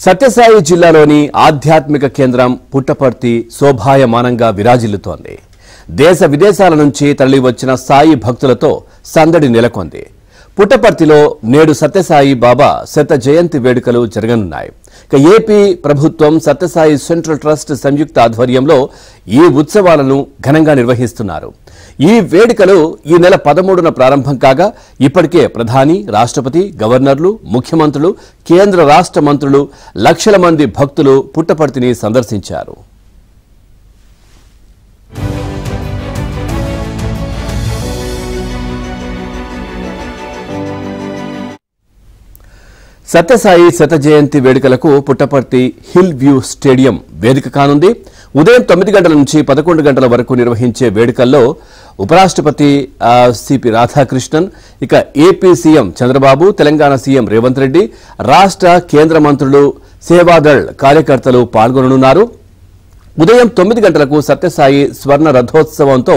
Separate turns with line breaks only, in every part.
సత్యసాయి జిల్లాలోని ఆధ్యాత్మిక కేంద్రం పుట్టపర్తి శోభాయమానంగా విరాజిల్లుతోంది. దేశ విదేశాల నుంచి తరలివచ్చిన సాయి భక్తులతో సందడి నెలకొంది. పుట్టపర్తిలో నేడు సత్యసాయి బాబా శత జయంతి వేడుకలు జరగనున్నాయి. ఏపీ ప్రభుత్వం సత్యసాయి సెంట్రల్ ట్రస్ట్ సంయుక్త ఆధ్వర్యంలో ఈ ఉత్సవాలను ఘనంగా నిర్వహిస్తున్నారు. ఈ వేడుకలు ఈ నెల 13న ప్రారంభం కాగా ఇప్పటికే ప్రధాని, రాష్ట్రపతి, గవర్నర్లు, ముఖ్యమంత్రులు, కేంద్ర రాష్ట్ర మంత్రులు, లక్షల మంది భక్తులు పుట్టపర్తిని సందర్శించారు. సత్యసాయి శత జయంతి వేడుకలకు పుట్టపర్తి హిల్ వ్యూ స్టేడియం వేదిక కానుంది. ఉదయం 9 గంటల నుంచి 11 గంటల వరకు నిర్వహించే వేడుకల్లో ఉపరాష్ట్రపతి సిపి రాధాకృష్ణన్, ఇక AP CM Chandrababu, Telangana CM Revanth Reddy, రాష్ట్ర కేంద్ర మంత్రులు, సేవాదళ్ కార్యకర్తలు పాల్గొననున్నారు. ఉదయం 9 గంటలకు సత్యసాయి స్వర్ణ రథోత్సవంతో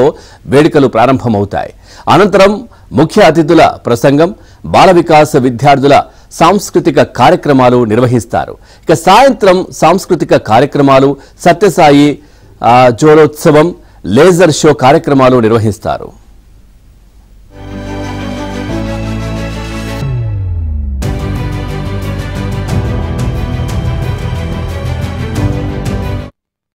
వేడుకలు ప్రారంభమవుతాయి. అనంతరం ముఖ్య అతిథుల ప్రసంగం, బాల వికాస్ విద్యార్థుల సాంస్కృతిక కార్యక్రమాలు నిర్వహిస్తారు. ఇక సాయంత్రం సాంస్కృతిక కార్యక్రమాలు, సత్యసాయి జోలోత్సవం, లేజర్ షో కార్యక్రమాలు నిర్వహిస్తారు.